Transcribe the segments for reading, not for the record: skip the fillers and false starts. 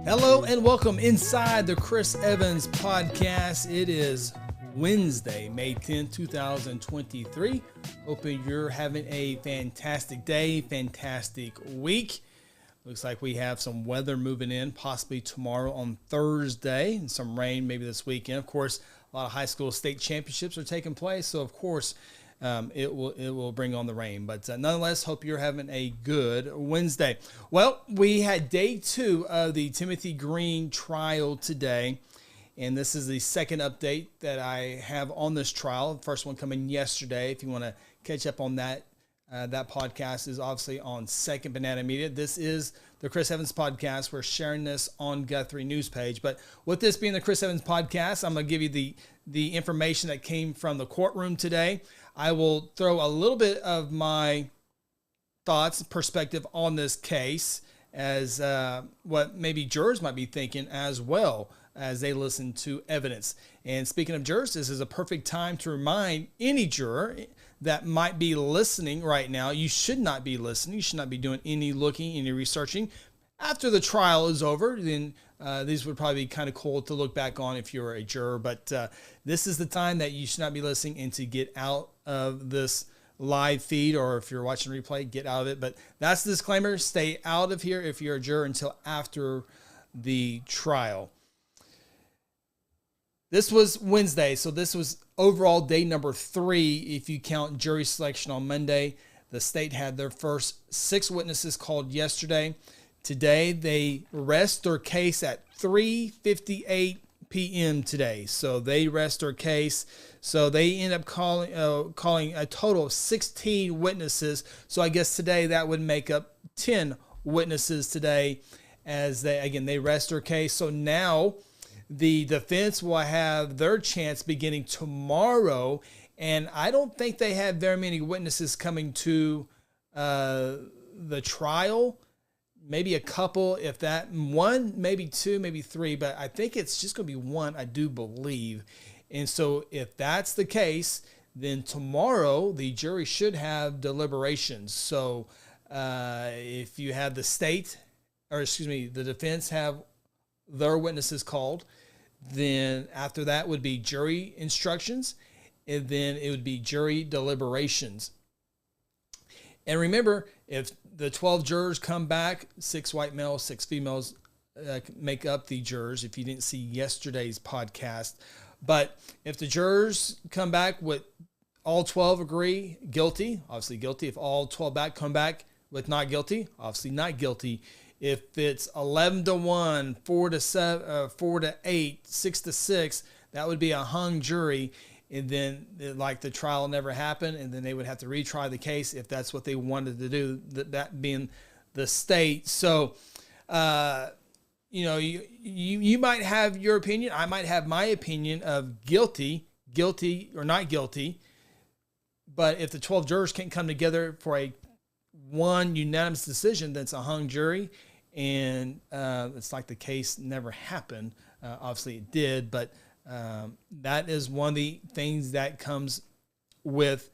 Hello and welcome inside the Chris Evans podcast. It is Wednesday, May 10th, 2023. Hoping you're having a fantastic day, fantastic week. Looks like we have some weather moving in, possibly tomorrow on Thursday, and some rain maybe this weekend. Of course, a lot of high school state championships are taking place, so of course it will bring on the rain. But nonetheless, hope you're having a good Wednesday. Well, we had day 2 of the Timothy Greene trial today, and this is the second update that I have on this trial. The first one coming yesterday. If you want to catch up on that, that podcast is obviously on Second Banana Media. This is the Chris Evans podcast. We're sharing this on Guthrie News page. But with this being the Chris Evans podcast, I'm going to give you the information that came from the courtroom today. I will throw a little bit of my thoughts, perspective on this case as what maybe jurors might be thinking as well as they listen to evidence. And speaking of jurors, this is a perfect time to remind any juror that might be listening right now, you should not be listening. You should not be doing any looking, any researching. After the trial is over, then these would probably be kind of cool to look back on if you're a juror. But this is the time that you should not be listening and to get out of this live feed, or if you're watching replay, get out of it. But that's the disclaimer. Stay out of here if you're a juror until after the trial. This was Wednesday, so this was overall day number 3 if you count jury selection on Monday. The state had their first 6 witnesses called yesterday. Today, they rest their case at 3:58 p.m. today. So they rest their case. So they end up calling a total of 16 witnesses. So I guess today that would make up 10 witnesses today as they rest their case. So now the defense will have their chance beginning tomorrow, and I don't think they have very many witnesses coming to the trial. Maybe a couple, if that. 1, maybe 2, maybe 3, but I think it's just going to be 1, I do believe. And so if that's the case, then tomorrow the jury should have deliberations. So if you have the defense have their witnesses called, then after that would be jury instructions, and then it would be jury deliberations. And remember, if the 12 jurors come back, 6 white males, 6 females make up the jurors, if you didn't see yesterday's podcast. But if the jurors come back with all 12 agree guilty, obviously guilty. If all 12 come back with not guilty, obviously not guilty. If it's 11-1, 4-7, 4-8, 6-6, that would be a hung jury. And then like the trial never happened, and then they would have to retry the case if that's what they wanted to do, that being the state. So, you might have your opinion. I might have my opinion of guilty or not guilty. But if the 12 jurors can't come together for one unanimous decision, then it's a hung jury. And it's like the case never happened. Obviously it did, but that is one of the things that comes with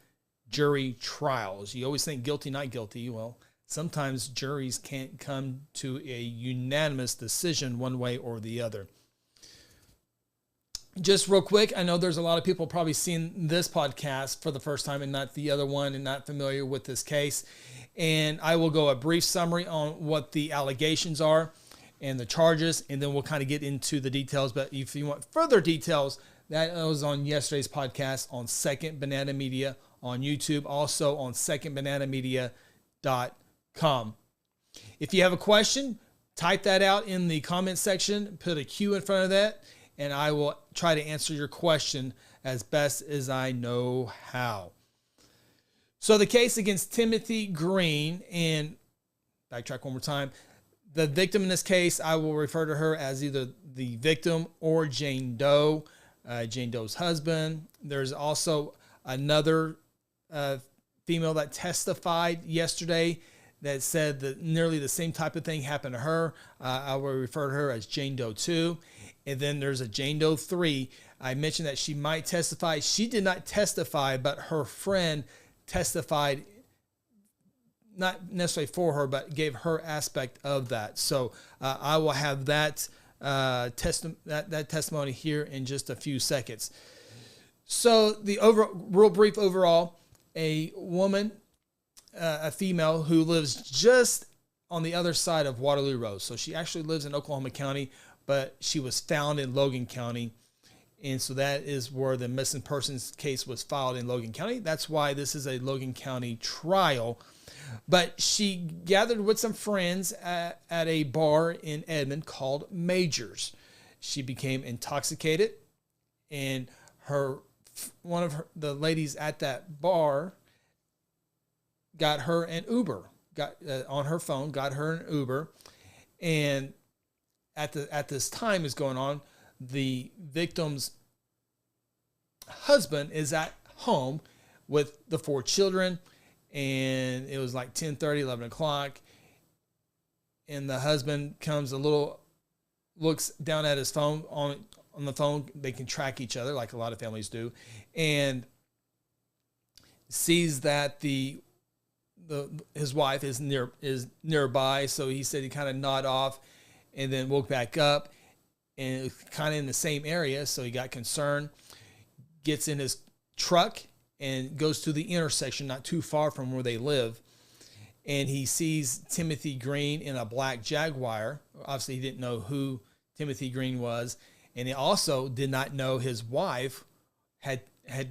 jury trials. You always think guilty, not guilty. Well, sometimes juries can't come to a unanimous decision one way or the other. Just real quick, I know there's a lot of people probably seeing this podcast for the first time and not the other one and not familiar with this case. And I will go a brief summary on what the allegations are and the charges, and then we'll kind of get into the details. But if you want further details, that was on yesterday's podcast on Second Banana Media on YouTube, also on secondbananamedia.com. If you have a question, type that out in the comment section, put a Q in front of that, and I will try to answer your question as best as I know how. So the case against Timothy Greene, and backtrack one more time, the victim in this case, I will refer to her as either the victim or Jane Doe, Jane Doe's husband. There's also another female that testified yesterday that said that nearly the same type of thing happened to her. I will refer to her as Jane Doe 2. And then there's a Jane Doe 3. I mentioned that she might testify. She did not testify, but her friend testified not necessarily for her, but gave her aspect of that. So I will have that that testimony here in just a few seconds. So real brief overall, a woman, a female who lives just on the other side of Waterloo Road. So she actually lives in Oklahoma County, but she was found in Logan County. And so that is where the missing persons case was filed in Logan County. That's why this is a Logan County trial. But she gathered with some friends at a bar in Edmond called Majors. She became intoxicated, and one of the ladies at that bar got her an Uber. Got on her phone, got her an Uber, and at this time is going on, the victim's husband is at home with the 4 children, and it was like 10:30, 11 o'clock, and the husband comes looks down at his phone. On the phone, they can track each other like a lot of families do, and sees that his wife is nearby. So he said he kind of nodded off and then woke back up, and it was kind of in the same area. So he got concerned, gets in his truck and goes to the intersection not too far from where they live. And he sees Timothy Greene in a black Jaguar. Obviously, he didn't know who Timothy Greene was. And he also did not know his wife had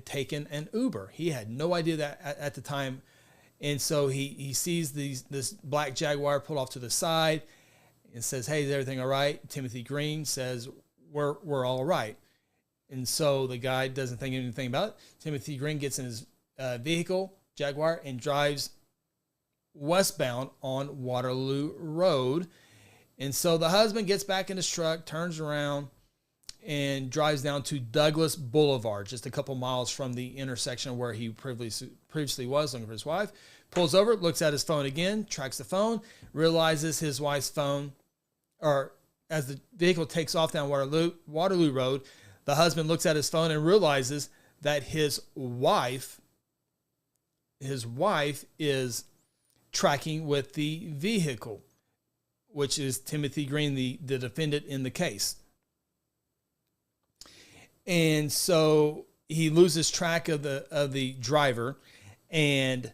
taken an Uber. He had no idea that at the time. And so he sees this black Jaguar pulled off to the side and says, "Hey, is everything all right?" Timothy Greene says, we're all right. And so the guy doesn't think anything about it. Timothy Greene gets in his vehicle, Jaguar, and drives westbound on Waterloo Road. And so the husband gets back in his truck, turns around, and drives down to Douglas Boulevard, just a couple miles from the intersection where he previously was looking for his wife. Pulls over, looks at his phone again, tracks the phone, realizes his wife's phone, or as the vehicle takes off down Waterloo Road, the husband looks at his phone and realizes that his wife is tracking with the vehicle, which is Timothy Greene, the defendant in the case. And so he loses track of the driver, and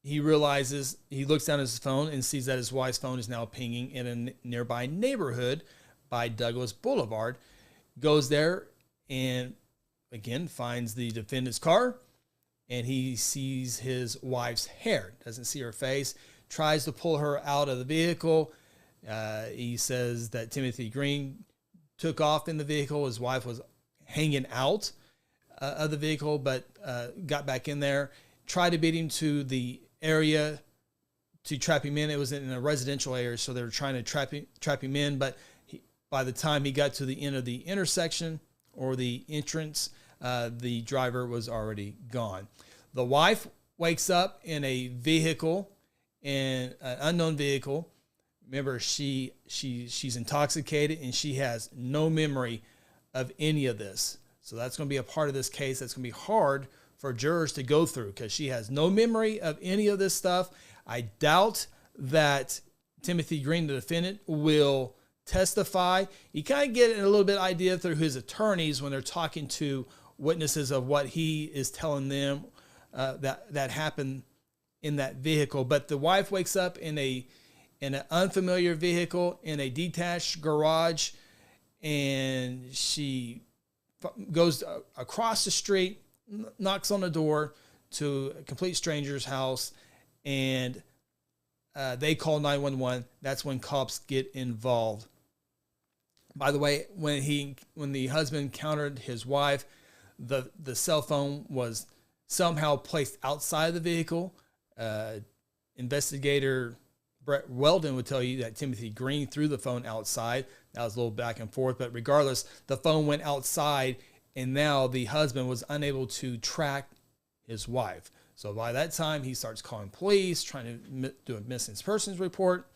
he realizes, he looks down at his phone and sees that his wife's phone is now pinging in a nearby neighborhood by Douglas Boulevard. Goes there and again finds the defendant's car, and he sees his wife's hair, doesn't see her face, tries to pull her out of the vehicle. He says that Timothy Greene took off in the vehicle. His wife was hanging out of the vehicle, but got back in there, tried to beat him to the area to trap him in. It was in a residential area, so they were trying to trap him in, but by the time he got to the end of the intersection or the entrance, the driver was already gone. The wife wakes up in a vehicle, in an unknown vehicle. Remember, she's intoxicated, and she has no memory of any of this. So that's going to be a part of this case that's going to be hard for jurors to go through, because she has no memory of any of this stuff. I doubt that Timothy Greene, the defendant, will testify. You kind of get a little bit idea through his attorneys when they're talking to witnesses of what he is telling them that happened in that vehicle. But the wife wakes up in an unfamiliar vehicle in a detached garage, and she goes across the street, knocks on the door to a complete stranger's house, and they call 911. That's when cops get involved. By the way, when the husband encountered his wife, the cell phone was somehow placed outside the vehicle. Investigator Brett Weldon would tell you that Timothy Greene threw the phone outside. That was a little back and forth, but regardless, the phone went outside, and now the husband was unable to track his wife. So by that time, he starts calling police, trying to do a missing persons report.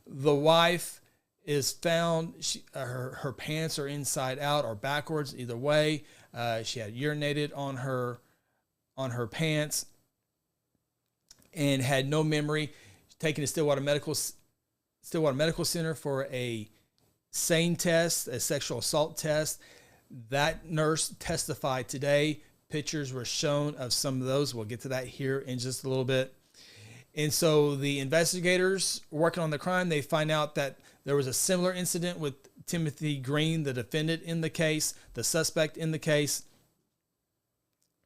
The wife is found. Her pants are inside out or backwards, either way. She had urinated on her pants. and had no memory, taken to Stillwater Medical Center for a SANE test, a sexual assault test. That nurse testified today. Pictures were shown of some of those. We'll get to that here in just a little bit. And so the investigators working on the crime, they find out that there was a similar incident with Timothy Greene, the defendant in the case, the suspect in the case,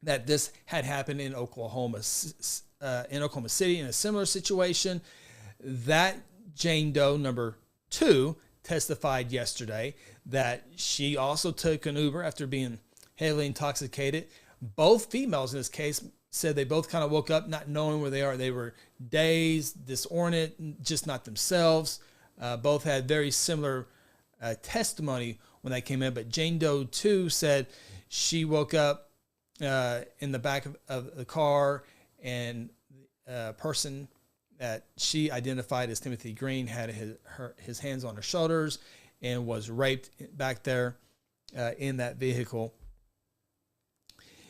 that this had happened in Oklahoma City in a similar situation. That Jane Doe number 2 testified yesterday that she also took an Uber after being heavily intoxicated. Both females in this case said they both kind of woke up not knowing where they are. They were dazed, disoriented, just not themselves. Both had very similar testimony when they came in, but Jane Doe 2 said she woke up in the back of the car, and a person that she identified as Timothy Greene had his hands on her shoulders and was raped back there in that vehicle.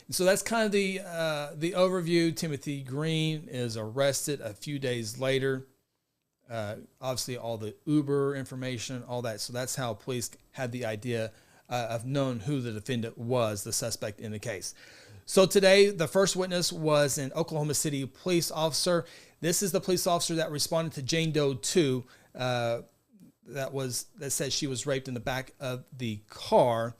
And so that's kind of the overview. Timothy Greene is arrested a few days later. Obviously, all the Uber information, all that. So that's how police had the idea of knowing who the defendant was, the suspect in the case. So today, the first witness was an Oklahoma City police officer. This is the police officer that responded to Jane Doe 2 that said she was raped in the back of the car.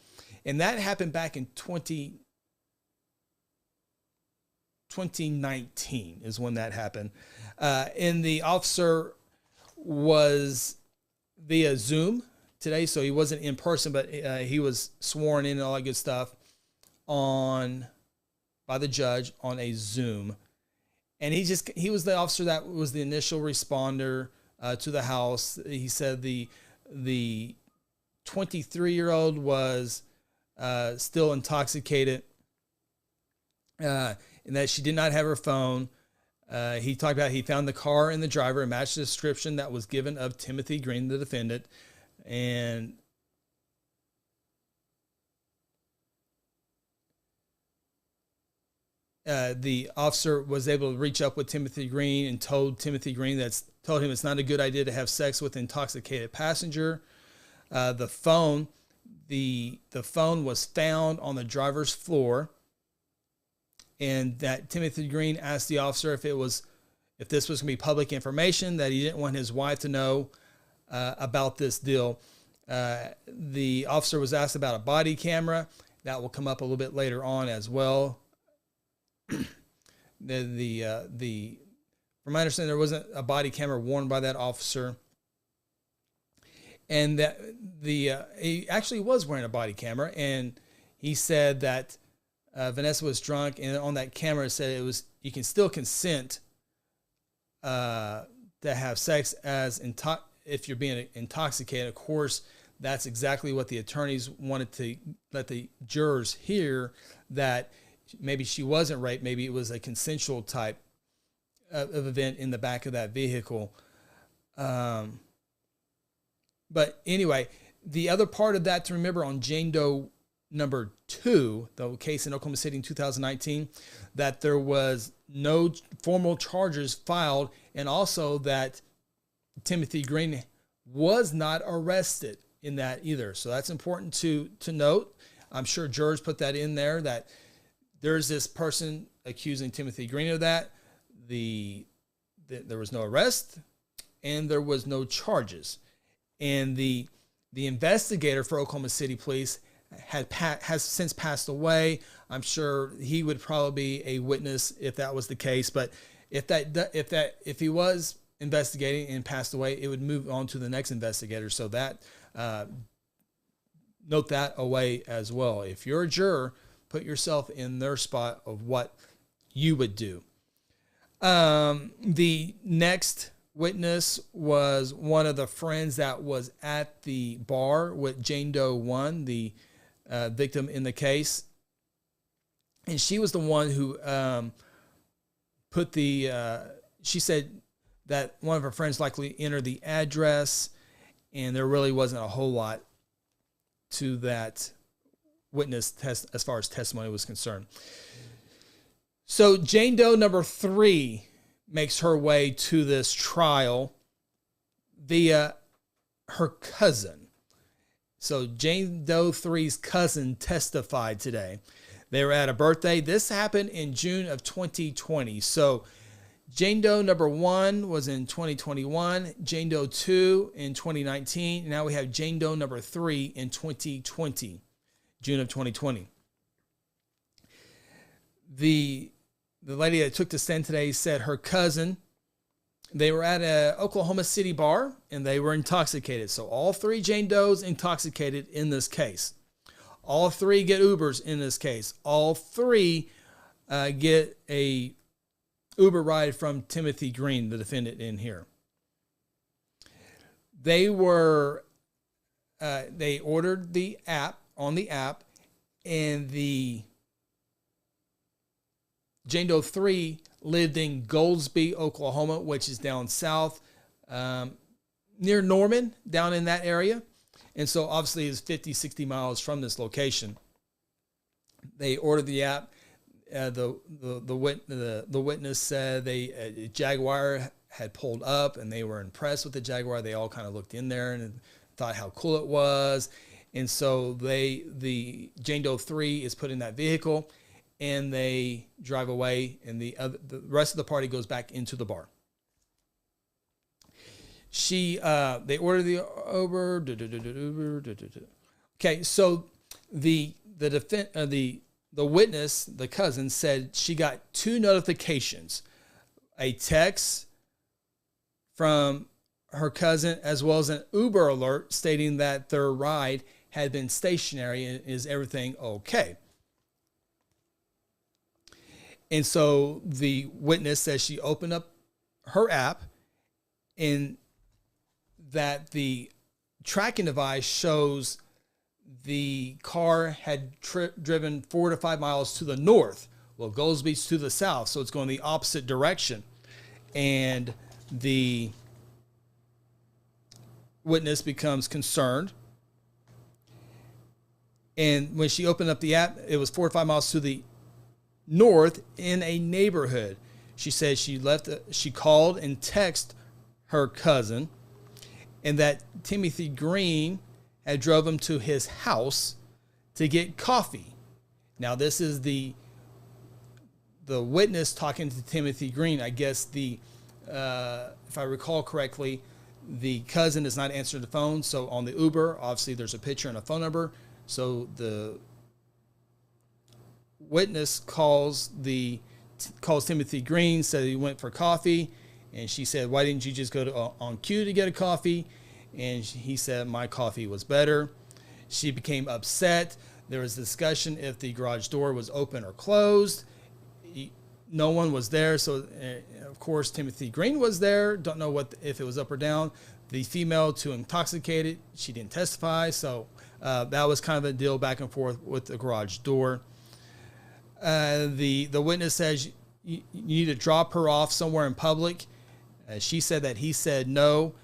And that happened back in 2019 is when that happened. And the officer was via Zoom today, so he wasn't in person, but he was sworn in and all that good stuff by the judge on a Zoom. And he was the officer that was the initial responder to the house. He said the 23-year-old was still intoxicated, and that she did not have her phone. He talked about he found the car and the driver and matched the description that was given of Timothy Greene, the defendant. And the officer was able to reach up with Timothy Greene and told him it's not a good idea to have sex with an intoxicated passenger. The phone was found on the driver's floor, and that Timothy Greene asked the officer if this was going to be public information, that he didn't want his wife to know about this deal. The officer was asked about a body camera. That will come up a little bit later on as well. From my understanding, there wasn't a body camera worn by that officer, and that he actually was wearing a body camera, and he said that Vanessa was drunk, and on that camera it said you can still consent to have sex if you're being intoxicated. Of course, that's exactly what the attorneys wanted to let the jurors hear, that maybe she wasn't raped, maybe it was a consensual type of event in the back of that vehicle. But anyway, the other part of that to remember on Jane Doe number 2, the case in Oklahoma City in 2019, that there was no formal charges filed, and also that Timothy Greene was not arrested in that either. So that's important to note. I'm sure jurors put that in there, that there's this person accusing Timothy Greene of that. There was no arrest, and there was no charges. And the investigator for Oklahoma City Police has since passed away. I'm sure he would probably be a witness if that was the case. But if he was investigating and passed away, it would move on to the next investigator. So that note that away as well. If you're a juror, put yourself in their spot of what you would do. The next witness was one of the friends that was at the bar with Jane Doe 1, the victim in the case. And she was the one who she said that one of her friends likely entered the address, and there really wasn't a whole lot to that witness test as far as testimony was concerned. So Jane Doe number 3 makes her way to this trial via her cousin. So Jane Doe 3's cousin testified today. They were at a birthday. This happened in June of 2020. So Jane Doe number 1 was in 2021, Jane Doe 2 in 2019. Now we have Jane Doe number 3 in 2020, June of 2020. The lady that took the stand today said her cousin, they were at a Oklahoma City bar and they were intoxicated. So all 3 Jane Does intoxicated in this case. All 3 get Ubers in this case. All 3 get a Uber ride from Timothy Greene, the defendant in here. They ordered the app on the app, and the Jane Doe 3 lived in Goldsby, Oklahoma, which is down south, near Norman, down in that area. And so obviously it's 50, 60 miles from this location. They ordered the app. The witness said a Jaguar had pulled up and they were impressed with the Jaguar. They all kind of looked in there and thought how cool it was. And so the Jane Doe 3 is put in that vehicle and they drive away, and the rest of the party goes back into the bar. They ordered the Uber. Okay, so the witness, the cousin, said she got 2 notifications, a text from her cousin as well as an Uber alert stating that their ride had been stationary and is everything okay. And so the witness says she opened up her app and that the tracking device shows the car had driven 4 to 5 miles to the north. Well, Goldsby's to the south, so it's going the opposite direction. And the witness becomes concerned. And when she opened up the app, it was 4 or 5 miles to the north in a neighborhood. She said she called and texted her cousin, and that Timothy Greene had drove him to his house to get coffee. Now, this is the witness talking to Timothy Greene. I guess if I recall correctly, the cousin is not answering the phone. So on the Uber, obviously there's a picture and a phone number. So the witness calls Timothy Greene, said he went for coffee, and she said, "Why didn't you just go on cue to get a coffee?" And he said, "My coffee was better." She became upset. There was discussion if the garage door was open or closed. No one was there, so of course Timothy Greene was there. Don't know if it was up or down. The female too intoxicated. She didn't testify, so that was kind of a deal back and forth with the garage door. The witness says you need to drop her off somewhere in public. She said that he said no,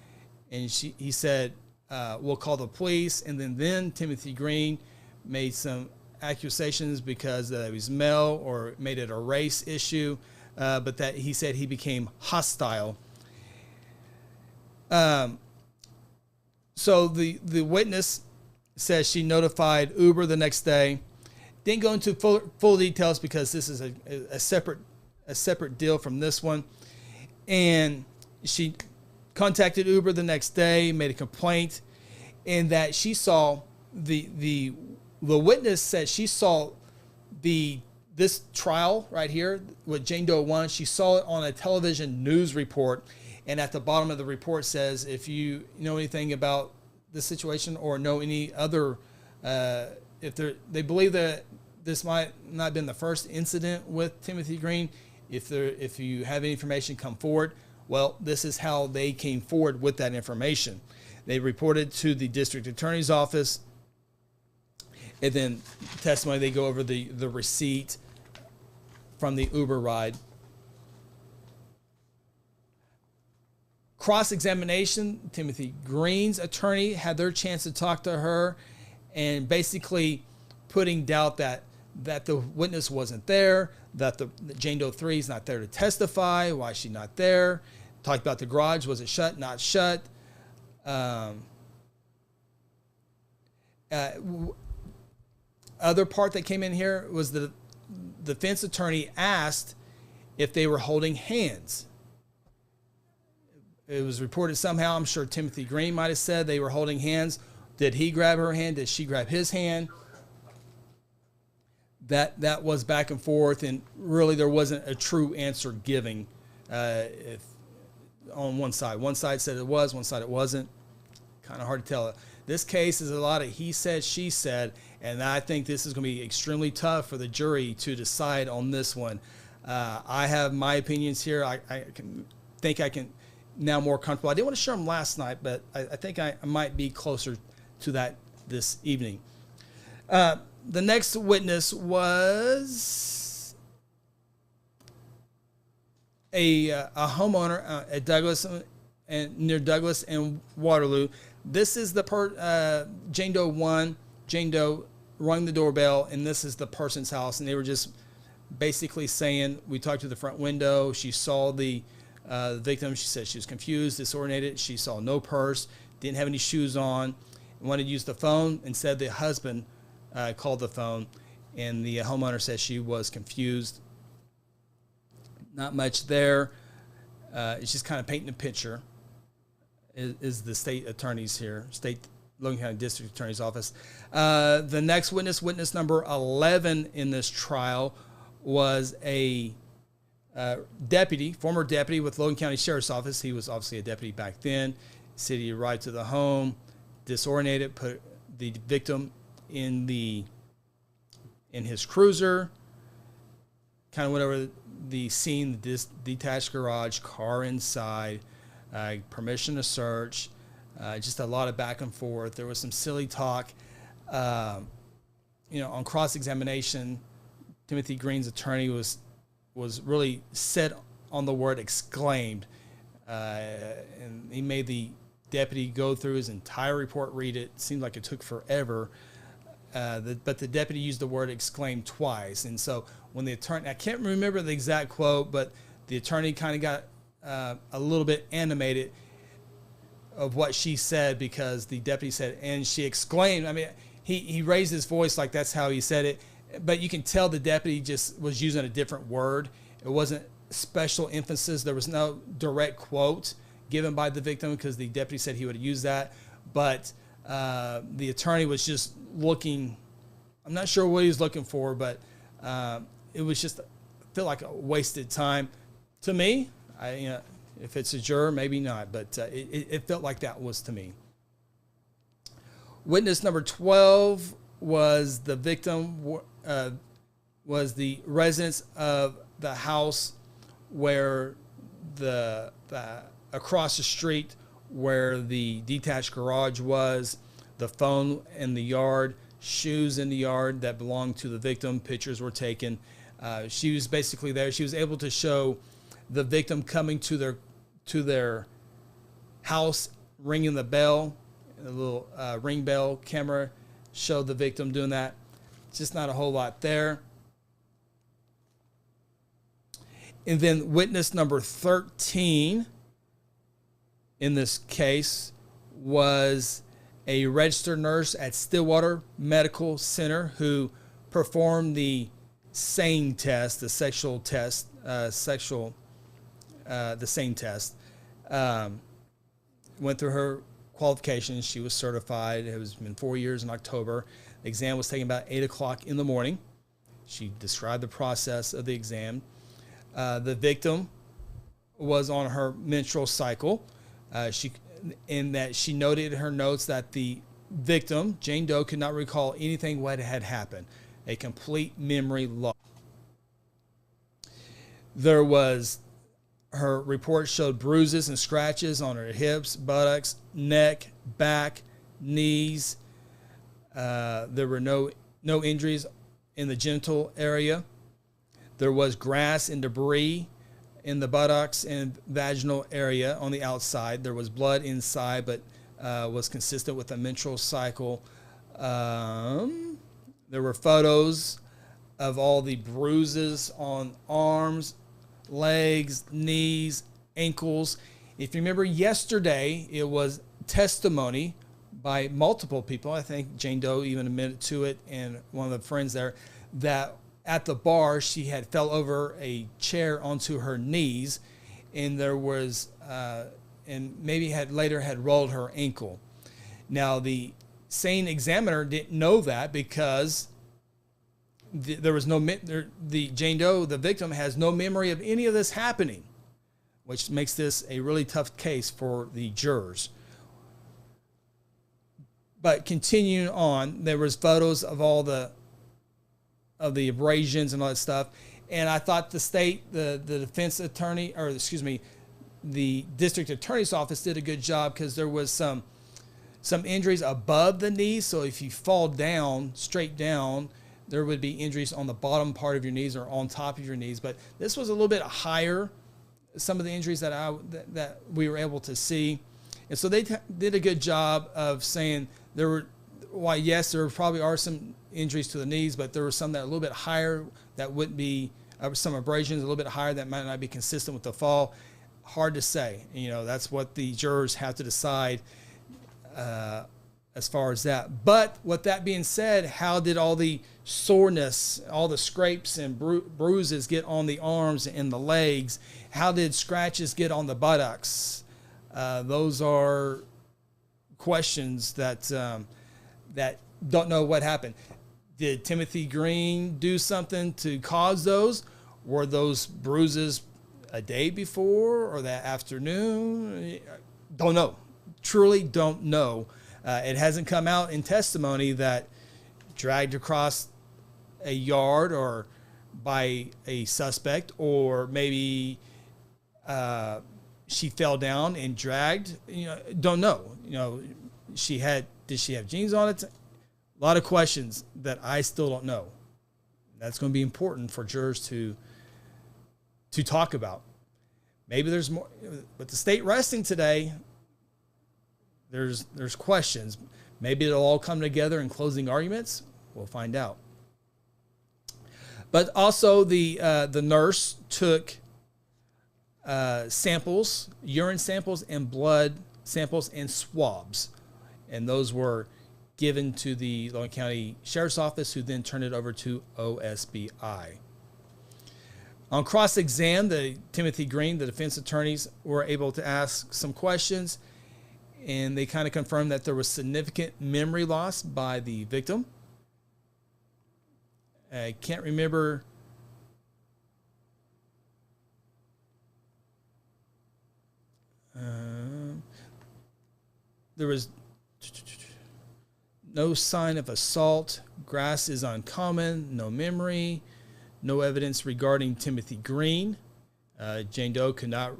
and he said we'll call the police. And then Timothy Greene made some accusations because it was male or made it a race issue, but that he said he became hostile. So the witness says she notified Uber the next day. Didn't go into full details because this is a separate deal from this one. And she contacted Uber the next day, made a complaint, and that she saw the witness said she saw this trial right here with Jane Doe 1. She saw it on a television news report, and at the bottom of the report says, if you know anything about this situation or know any other, they believe that this might not have been the first incident with Timothy Greene. If you have any information, come forward. Well, this is how they came forward with that information. They reported to the district attorney's office, and then testimony, they go over the receipt from the Uber ride. Cross-examination, Timothy Greene's attorney had their chance to talk to her and basically putting doubt that that the witness wasn't there, that Jane Doe 3 is not there to testify. Why is she not there? Talked about the garage. Was it shut? Not shut. Other part that came in here was the defense attorney asked if they were holding hands. It was reported somehow, I'm sure Timothy Greene might have said they were holding hands. Did he grab her hand? Did she grab his hand? That was back and forth, and really there wasn't a true answer giving if on one side. One side said it was, one side it wasn't. Kind of hard to tell. This case is a lot of he said, she said, and I think this is going to be extremely tough for the jury to decide on this one. I have my opinions here. I think I can now more comfortable. I didn't want to share them last night, but I think I might be closer to that this evening. The next witness was a homeowner at Douglas and near Douglas and Waterloo. This is the Jane Doe 1. Jane Doe rung the doorbell, and this is the person's house, and they were just basically saying, we talked to the front window. She saw the victim. She said she was confused, disoriented. She saw no purse, didn't have any shoes on, wanted to use the phone. Instead, the husband called the phone, and the homeowner said she was confused. Not much there. It's just kind of painting a picture. Is the state attorneys here, Logan County District Attorney's Office. The next witness, witness number 11 in this trial, was a former deputy with Logan County Sheriff's Office. He was obviously a deputy back then. City arrived to the home, disoriented, put the victim in his cruiser, kind of went over the scene, this detached garage, car inside, permission to search, just a lot of back and forth. There was some silly talk. On cross-examination, Timothy Greene's attorney was really set on the word exclaimed, and he made the deputy go through his entire report, read it. It seemed like it took forever, but the deputy used the word exclaimed twice. And so when the attorney, I can't remember the exact quote, but the attorney kind of got a little bit animated of what she said, because the deputy said, and she exclaimed. I mean, he raised his voice like that's how he said it, but you can tell the deputy just was using a different word. It wasn't special emphasis. There was no direct quote given by the victim, because the deputy said he would use that, but the attorney was just looking. I'm not sure what he was looking for, but it was just felt like a wasted time to me. If it's a juror, maybe not, but it felt like that was to me. Witness number 12 was the victim, was the residents of the house where across the street where the detached garage was, the phone in the yard, shoes in the yard that belonged to the victim. Pictures were taken. She was basically there. She was able to show the victim coming to their house, ringing the bell. A little ring bell camera showed the victim doing that. Just not a whole lot there. And then witness number 13 in this case was a registered nurse at Stillwater Medical Center who performed the SANE test, the sexual test, the SANE test. Went through her qualifications. She was certified. It was been 4 years in October. The exam was taken about 8 o'clock in the morning. She described the process of the exam. The victim was on her menstrual cycle. She noted in her notes that the victim, Jane Doe, could not recall anything what had happened. A complete memory loss. Her report showed bruises and scratches on her hips, buttocks, neck, back, knees. There were no injuries in the genital area. There was grass and debris in the buttocks and vaginal area on the outside. There was blood inside, but was consistent with a menstrual cycle. There were photos of all the bruises on arms, legs, knees, ankles. If you remember yesterday, it was testimony by multiple people. I think Jane Doe even admitted to it, and one of the friends there, that at the bar she had fell over a chair onto her knees, and there was and maybe had rolled her ankle. Now the sane examiner didn't know that because there was no the Jane Doe, the victim, has no memory of any of this happening, which makes this a really tough case for the jurors. But continuing on, there was photos of all the abrasions and all that stuff. And I thought the defense attorney, or excuse me, the district attorney's office did a good job, because there was some injuries above the knees. So if you fall down, straight down, there would be injuries on the bottom part of your knees or on top of your knees. But this was a little bit higher, some of the injuries that we were able to see. And so they did a good job of saying there probably are some injuries to the knees, but there were some that are a little bit higher that wouldn't be, some abrasions a little bit higher that might not be consistent with the fall. Hard to say. That's what the jurors have to decide as far as that. But with that being said, how did all the soreness, all the scrapes and bruises get on the arms and the legs? How did scratches get on the buttocks? Those are questions that don't know what happened. Did Timothy Greene do something to cause those? Were those bruises a day before or that afternoon? Don't know. Truly don't know. It hasn't come out in testimony that dragged across a yard or by a suspect, or maybe she fell down and dragged. Don't know. Did she have jeans on it? A lot of questions that I still don't know. That's going to be important for jurors to talk about. Maybe there's more, with the state resting today. There's questions. Maybe it'll all come together in closing arguments. We'll find out. But also the nurse took samples, urine samples and blood samples and swabs, and those were given to the Logan County Sheriff's Office, who then turned it over to OSBI. On cross-exam, Timothy Greene, the defense attorneys, were able to ask some questions, and they kind of confirmed that there was significant memory loss by the victim. I can't remember. There was no sign of assault. Grass is uncommon. No memory. No evidence regarding Timothy Greene. Jane Doe could not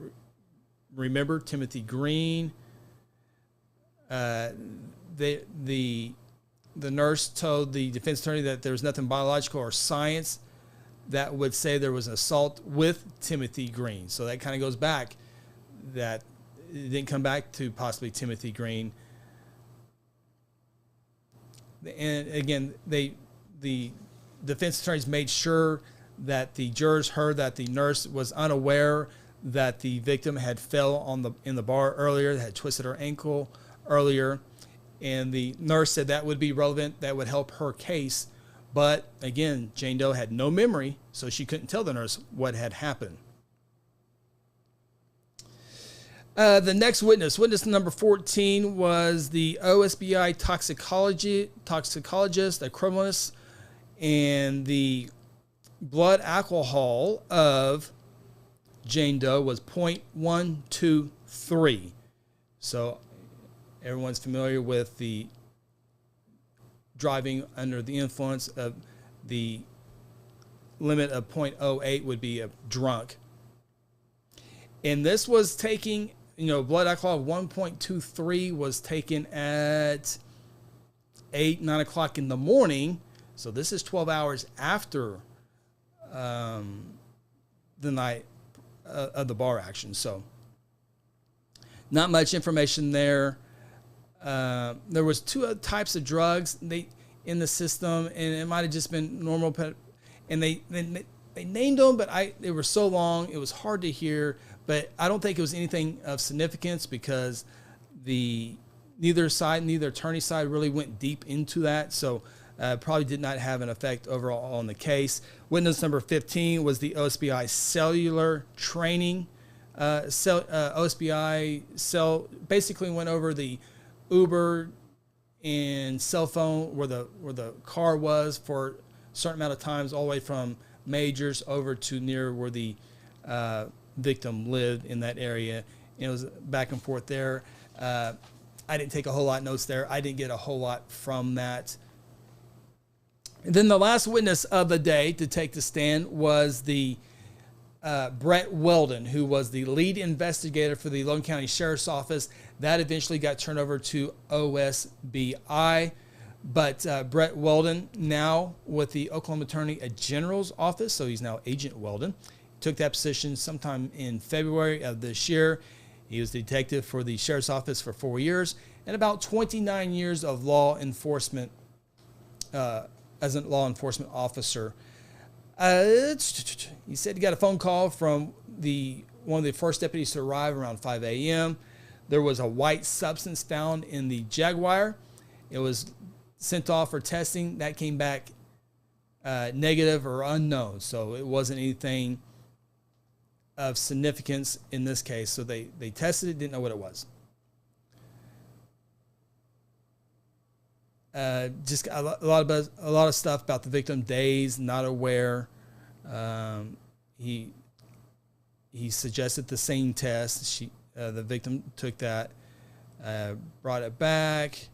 remember Timothy Greene. The nurse told the defense attorney that there was nothing biological or science that would say there was an assault with Timothy Greene. So that kind of goes back, that it didn't come back to possibly Timothy Greene. And again, the defense attorneys made sure that the jurors heard that the nurse was unaware that the victim had fell in the bar earlier, had twisted her ankle earlier, and the nurse said that would be relevant, that would help her case. But again, Jane Doe had no memory, so she couldn't tell the nurse what had happened. The next witness number 14, was the OSBI toxicologist, the criminalist, and the blood alcohol of Jane Doe was 0.123. So everyone's familiar with the driving under the influence of the limit of 0.08 would be a drunk. And this was taking, blood alcohol of 1.23 was taken at 9 o'clock in the morning. So this is 12 hours after the night of the bar action. So not much information there. There was two types of drugs in the system, and it might have just been normal. and they named them, but they were so long it was hard to hear. But I don't think it was anything of significance because neither attorney side really went deep into that, so probably did not have an effect overall on the case. Witness number 15 was the OSBI cellular training. OSBI basically went over the Uber and cell phone where the car was for a certain amount of times, all the way from Majors over to near where the victim lived in that area. And it was back and forth there. I didn't take a whole lot of notes there. I didn't get a whole lot from that. And then the last witness of the day to take the stand was the Brett Weldon, who was the lead investigator for the Logan County Sheriff's Office. That eventually got turned over to OSBI. But Brett Weldon, now with the Oklahoma Attorney General's Office, so he's now Agent Weldon, took that position sometime in February of this year. He was the detective for the Sheriff's Office for 4 years and about 29 years of law enforcement as a law enforcement officer. He said he got a phone call from one of the first deputies to arrive around 5 a.m. There was a white substance found in the Jaguar. It was sent off for testing. That came back negative or unknown, so it wasn't anything of significance in this case. So they tested it, didn't know what it was. Just a lot of stuff about the victim, dazed, not aware. He suggested the same test. The victim took that, brought it back.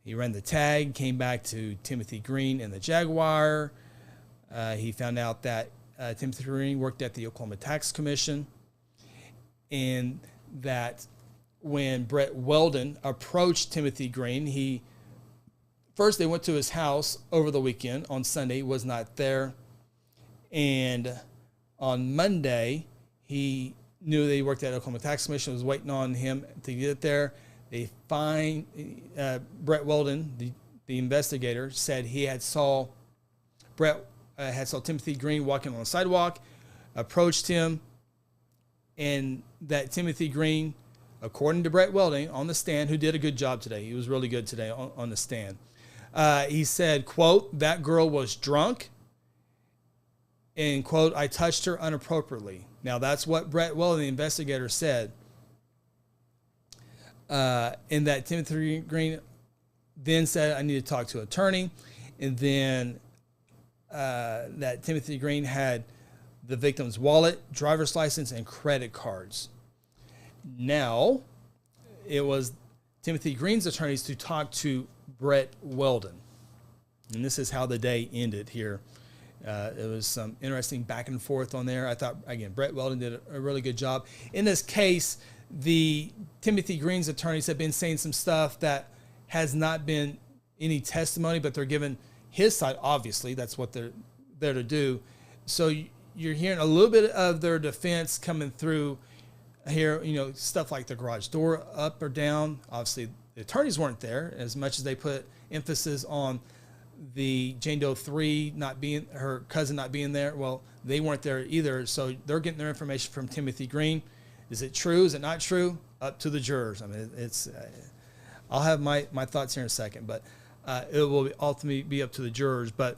He ran the tag, came back to Timothy Greene in the Jaguar. He found out that Timothy Greene worked at the Oklahoma Tax Commission, and that when Brett Weldon approached Timothy Greene, first they went to his house over the weekend. On Sunday, he was not there. And on Monday, he knew that he worked at Oklahoma Tax Commission, was waiting on him to get there. They find Brett Weldon, the investigator, said he had saw Timothy Greene walking on the sidewalk, approached him, and that Timothy Greene, according to Brett Weldon on the stand, who did a good job today, he was really good today on the stand. He said, quote, "That girl was drunk," and quote, "I touched her inappropriately." Now that's what Brett Weldon, the investigator, said. And that Timothy Greene then said, "I need to talk to an attorney." And then that Timothy Greene had the victim's wallet, driver's license, and credit cards. Now, it was Timothy Greene's attorneys to talk to Brett Weldon. And this is how the day ended here. It was some interesting back and forth on there. I thought, again, Brett Weldon did a really good job. In this case, the Timothy Greene's attorneys have been saying some stuff that has not been any testimony, but they're giving his side. Obviously, that's what they're there to do. So you're hearing a little bit of their defense coming through here, stuff like the garage door up or down. Obviously, the attorneys weren't there, as much as they put emphasis on the Jane Doe 3 her cousin not being there. Well, they weren't there either. So they're getting their information from Timothy Greene. Is it true? Is it not true? Up to the jurors. I mean, I'll have my thoughts here in a second, but it will ultimately be up to the jurors. But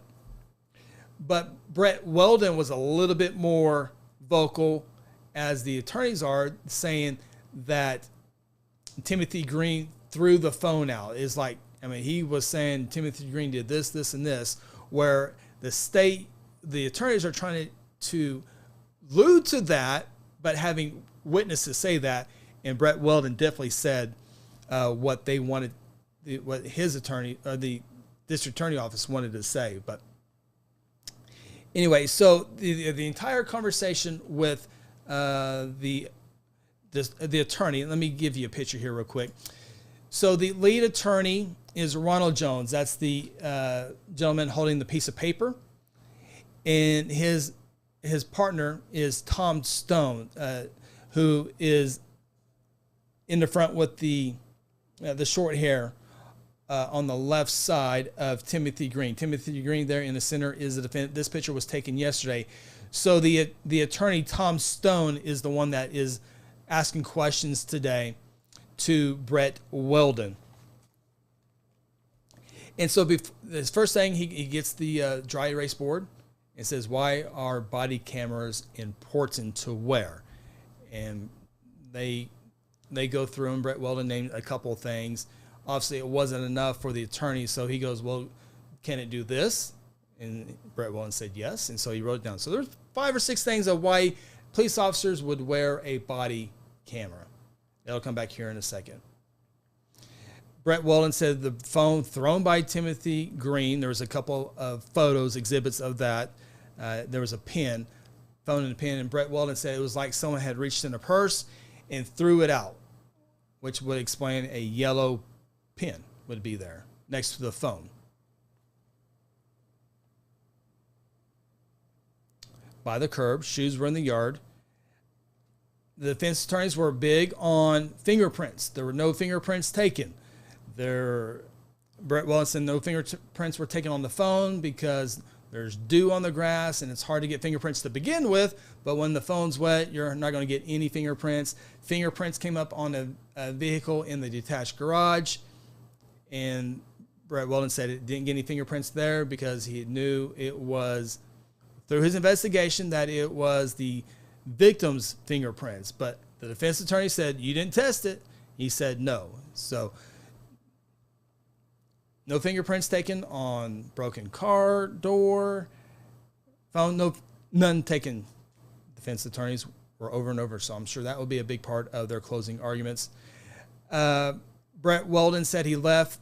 Brett Weldon was a little bit more vocal, as the attorneys are, saying that Timothy Greene threw the phone out. It's like, he was saying Timothy Greene did this, this, and this, where the attorneys are trying to allude to that, but having witnesses say that. And Brett Weldon definitely said what they wanted, what his attorney, or the district attorney office wanted to say. But anyway, so the entire conversation with the attorney, let me give you a picture here real quick. So the lead attorney is Ronald Jones. That's the gentleman holding the piece of paper. And his partner is Tom Stone, who is in the front with the short hair on the left side of Timothy Greene. Timothy Greene there in the center is the defendant. This picture was taken yesterday. So the attorney, Tom Stone, is the one that is asking questions today to Brett Weldon. And so his first thing, he gets the dry erase board and says, why are body cameras important to wear? And they go through, and Brett Weldon named a couple of things. Obviously, it wasn't enough for the attorney, so he goes, well, can it do this? And Brett Weldon said yes, and so he wrote it down. So there's 5 or 6 things of why police officers would wear a body camera. That'll come back here in a second. Brett Weldon said the phone thrown by Timothy Greene, there was a couple of photos, exhibits of that. There was a pen, phone and a pen, and Brett Weldon said it was like someone had reached in a purse and threw it out, which would explain a yellow pen would be there next to the phone. By the curb, shoes were in the yard. The defense attorneys were big on fingerprints. There were no fingerprints taken. Brett Weldon said no fingerprints were taken on the phone because there's dew on the grass and it's hard to get fingerprints to begin with, but when the phone's wet, you're not going to get any fingerprints. Fingerprints came up on a vehicle in the detached garage, and Brett Weldon said it didn't get any fingerprints there because he knew it was, through his investigation, that it was the victim's fingerprints. But the defense attorney said, you didn't test it. He said no. So no fingerprints taken on broken car door, phone, none taken. Defense attorneys were over and over, so I'm sure that will be a big part of their closing arguments. Brett Weldon said he left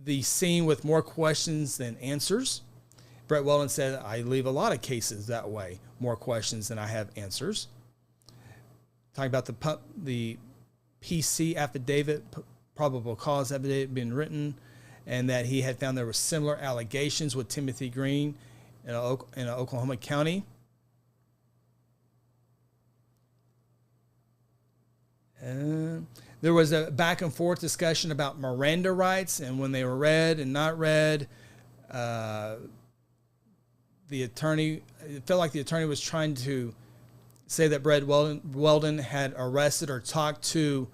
the scene with more questions than answers. Brett Weldon said, I leave a lot of cases that way, more questions than I have answers. Talking about the PC affidavit, probable cause affidavit being written, and that he had found there were similar allegations with Timothy Greene in Oklahoma County. There was a back and forth discussion about Miranda rights and when they were read and not read. It felt like the attorney was trying to say that Brett Weldon had arrested or talked to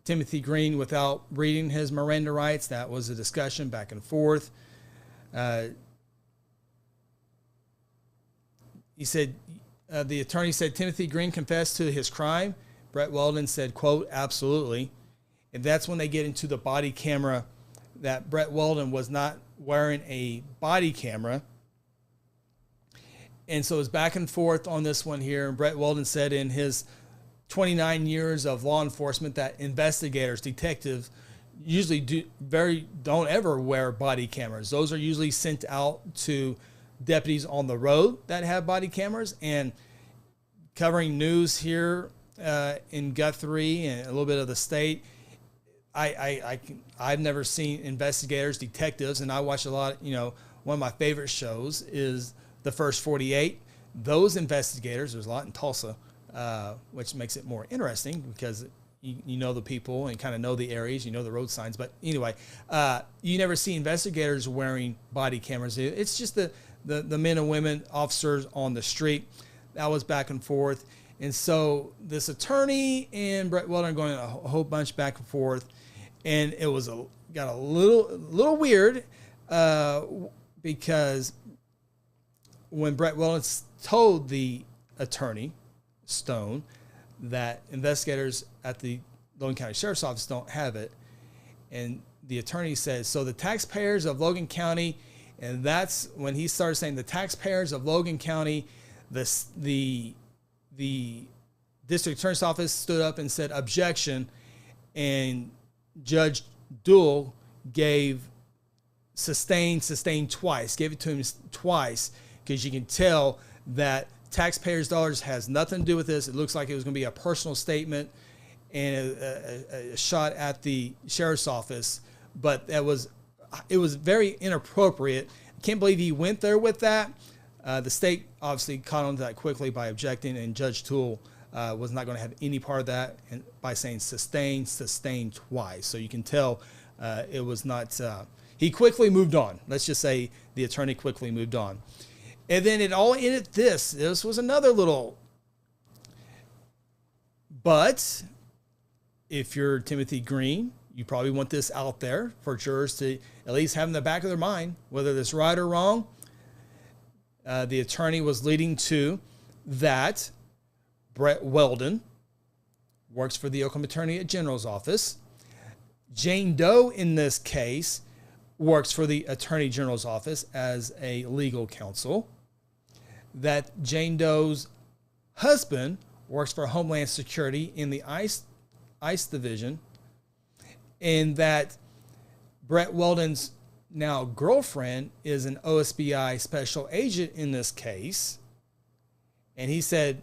Timothy Greene without reading his Miranda rights. That was a discussion back and forth. He said, the attorney said Timothy Greene confessed to his crime. Brett Weldon said, quote, absolutely. And that's when they get into the body camera, that Brett Weldon was not wearing a body camera. And so it's back and forth on this one here. And Brett Weldon said in his 29 years of law enforcement that investigators, detectives, usually don't ever wear body cameras. Those are usually sent out to deputies on the road that have body cameras. And covering news here in Guthrie and a little bit of the state, I've never seen investigators, detectives, and I watch a lot. One of my favorite shows is The First 48. Those investigators, there's a lot in Tulsa, which makes it more interesting because you know the people and kind of know the areas, you know the road signs. But anyway, you never see investigators wearing body cameras. It's just the men and women, officers on the street. That was back and forth. And so this attorney and Brett Weldon are going a whole bunch back and forth. And it was got a little weird because when Brett Weldon told the attorney, Stone, that investigators at the Logan County Sheriff's Office don't have it, and the attorney says, so the taxpayers of Logan County, and that's when he started saying the taxpayers of Logan County, the district attorney's office stood up and said objection, and Judge Duell gave sustained twice, gave it to him twice, because you can tell that taxpayers' dollars has nothing to do with this. It looks like it was going to be a personal statement and a shot at the sheriff's office, but it was very inappropriate. I can't believe he went there with that. The state obviously caught on to that quickly by objecting, and Judge Duell was not going to have any part of that, and by saying sustained twice. So you can tell it was not. He quickly moved on. Let's just say the attorney quickly moved on. And then it all ended this. This was another little. But if you're Timothy Greene, you probably want this out there for jurors to at least have in the back of their mind, whether that's right or wrong. The attorney was leading to that Brett Weldon works for the Oklahoma Attorney General's office. Jane Doe in this case works for the Attorney General's office as a legal counsel. That Jane Doe's husband works for Homeland Security in the ICE division, and that Brett Weldon's now girlfriend is an OSBI special agent in this case. And he said,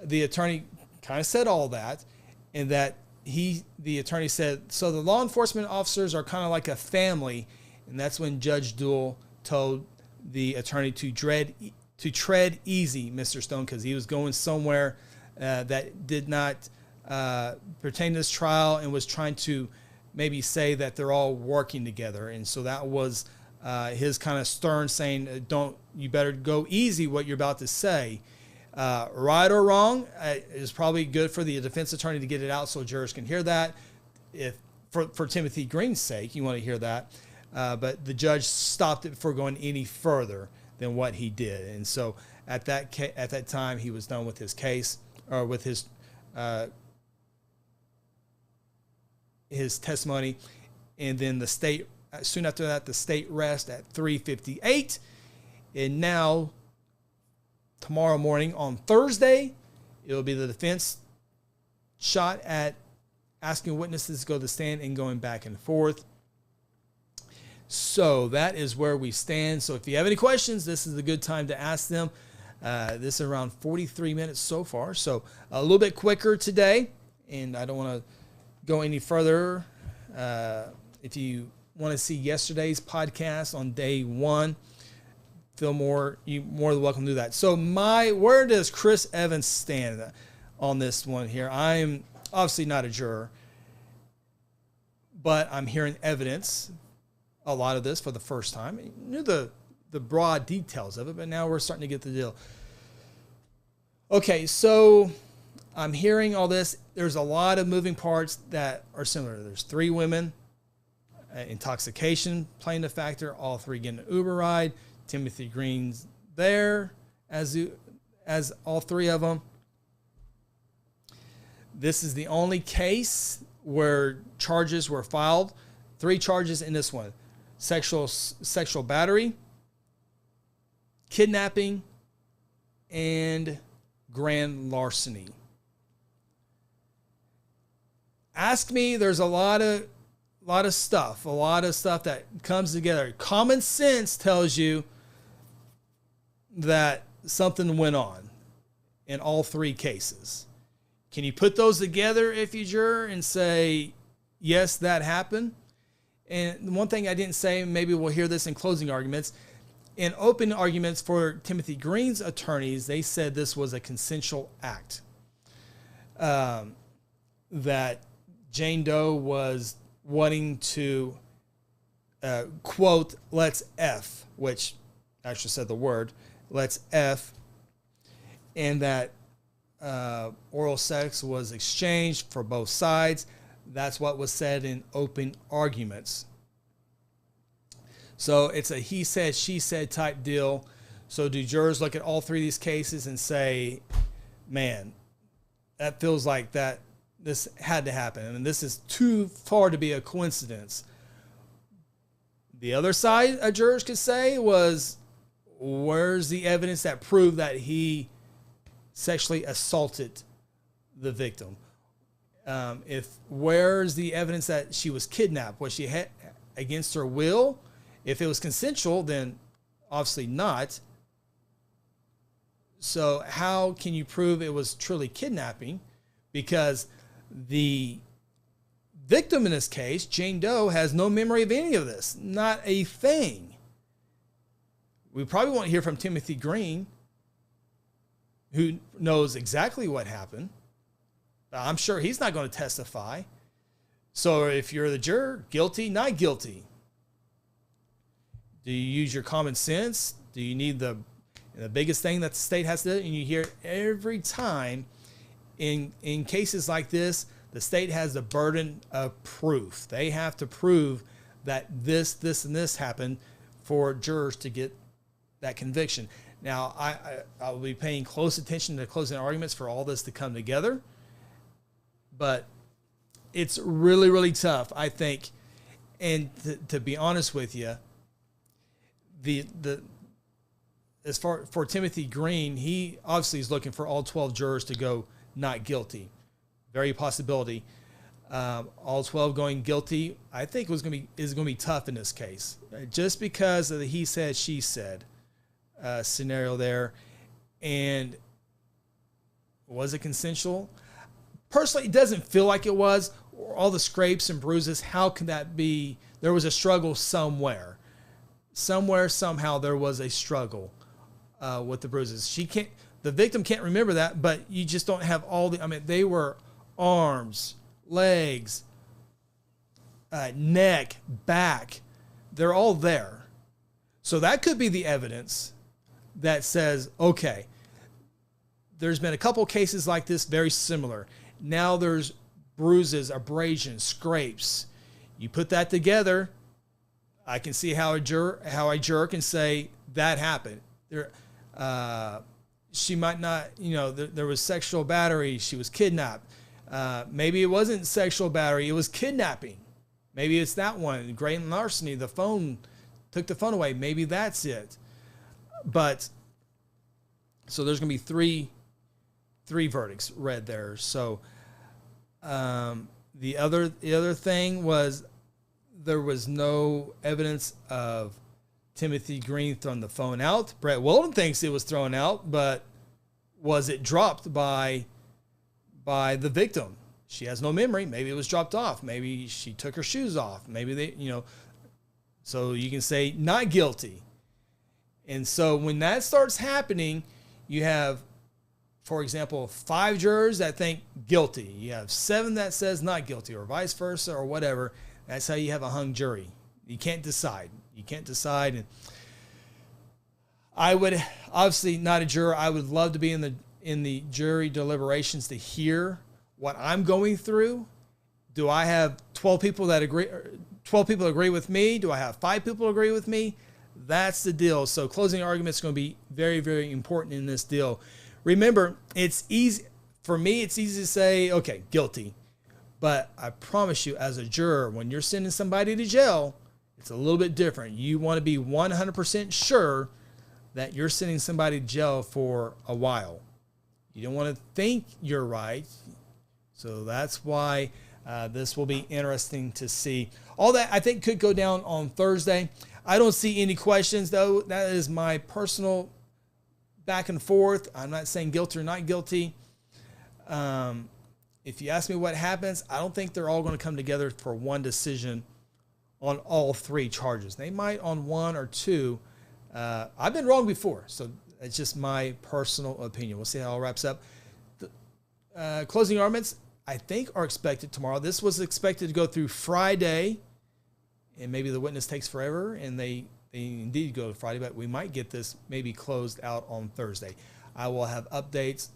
the attorney kind of said all that, and that the attorney said, so the law enforcement officers are kind of like a family. And that's when Judge Duell told the attorney to tread easy, Mr. Stone, because he was going somewhere that did not pertain to this trial, and was trying to maybe say that they're all working together. And so that was his kind of stern saying, you better go easy what you're about to say. Right or wrong, is probably good for the defense attorney to get it out so jurors can hear that. If for Timothy Greene's sake, you want to hear that. But the judge stopped it before going any further than what he did. And so at that time, he was done with his case, or with his testimony. And then the state, soon after that, the state rest at 3:58. And now, tomorrow morning on Thursday, it will be the defense shot at asking witnesses to go to the stand and going back and forth. So that is where we stand. So if you have any questions, this is a good time to ask them. This is around 43 minutes so far. So a little bit quicker today, and I don't want to go any further. If you want to see yesterday's podcast on day 1, you're more than welcome to do that. So where does Chris Evans stand on this one here? I'm obviously not a juror, but I'm hearing evidence, a lot of this for the first time. I knew the broad details of it, but now we're starting to get the deal. Okay, so I'm hearing all this. There's a lot of moving parts that are similar. There's 3 women, intoxication playing a factor, all 3 getting an Uber ride. Timothy Greene's there as all 3 of them. This is the only case where charges were filed. 3 charges in this one: sexual battery, kidnapping, and grand larceny. Ask me, there's a lot of stuff that comes together. Common sense tells you that something went on in all 3 cases. Can you put those together if you juror and say, yes, that happened? And one thing I didn't say, maybe we'll hear this in closing arguments. In open arguments for Timothy Greene's attorneys, they said this was a consensual act. That Jane Doe was wanting to, quote, let's F, which actually said the word, let's F, and that oral sex was exchanged for both sides. That's what was said in open arguments. So it's a he said, she said type deal. So do jurors look at all 3 of these cases and say, man, that feels like that this had to happen, and this is too far to be a coincidence? The other side of jurors could say was, where's the evidence that proved that he sexually assaulted the victim? Where's the evidence that she was kidnapped? Was she against her will? If it was consensual, then obviously not. So how can you prove it was truly kidnapping? Because the victim in this case, Jane Doe, has no memory of any of this. Not a thing. We probably won't hear from Timothy Greene, who knows exactly what happened. I'm sure he's not going to testify. So if you're the juror, guilty, not guilty. Do you use your common sense? Do you need the biggest thing that the state has to do? And you hear every time in cases like this, the state has the burden of proof. They have to prove that this, and this happened for jurors to get that conviction. Now, I will be paying close attention to closing arguments for all this to come together. But it's really, really tough, I think. And to be honest with you, as far for Timothy Greene, he obviously is looking for all 12 jurors to go not guilty. Very possibility. All 12 going guilty, I think is going to be tough in this case, just because of the he said, she said scenario there. And was it consensual? Personally, it doesn't feel like it was. All the scrapes and bruises, how can that be? There was a struggle somewhere. Somehow there was a struggle with the bruises. The victim can't remember that, but you just don't have all they were arms, legs, neck, back. They're all there. So that could be the evidence that says, okay, there's been a couple cases like this, very similar. Now there's bruises, abrasions, scrapes. You put that together, I can see how a juror can say that happened. She might not, there was sexual battery. She was kidnapped. Maybe it wasn't sexual battery. It was kidnapping. Maybe it's that one. Grand larceny. Took the phone away. Maybe that's it. But so there's going to be three verdicts read there. So the other thing was there was no evidence of Timothy Greene throwing the phone out. Brett Wilden thinks it was thrown out, but was it dropped by the victim? She has no memory. Maybe it was dropped off. Maybe she took her shoes off. Maybe so you can say not guilty. And so when that starts happening, you have, for example, 5 jurors that think guilty. You have 7 that says not guilty, or vice versa, or whatever. That's how you have a hung jury. You can't decide. And I would, obviously not a juror, I would love to be in the jury deliberations to hear what I'm going through. Do I have 12 people that agree? 12 people agree with me? Do I have 5 people agree with me? That's the deal. So closing arguments is going to be very, very important in this deal. Remember, it's easy for me. It's easy to say, okay, guilty. But I promise you, as a juror, when you're sending somebody to jail, it's a little bit different. You want to be 100% sure that you're sending somebody to jail for a while. You don't want to think you're right. So that's why this will be interesting to see. All that, I think, could go down on Thursday. I don't see any questions, though. That is my personal back and forth. I'm not saying guilty or not guilty. If you ask me what happens, I don't think they're all going to come together for one decision on all 3 charges. They might on 1 or 2. I've been wrong before, so it's just my personal opinion. We'll see how it all wraps up. The closing arguments, I think, are expected tomorrow. This was expected to go through Friday, and maybe the witness takes forever, and they indeed go to Friday, but we might get this maybe closed out on Thursday. I will have updates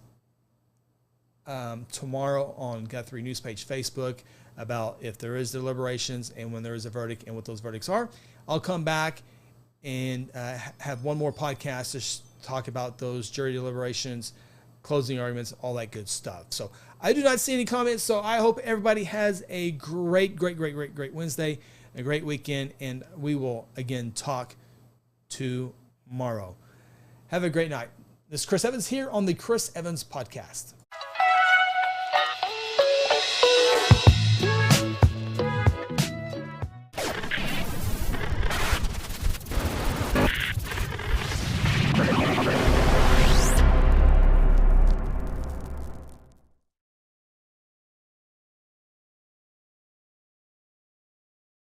tomorrow on Guthrie News Page Facebook about if there is deliberations and when there is a verdict and what those verdicts are. I'll come back and have one more podcast to talk about those jury deliberations, closing arguments, all that good stuff. So I do not see any comments, so I hope everybody has a great Wednesday, a great weekend, and we will again talk tomorrow. Have a great night. This is Chris Evans here on the Chris Evans Podcast.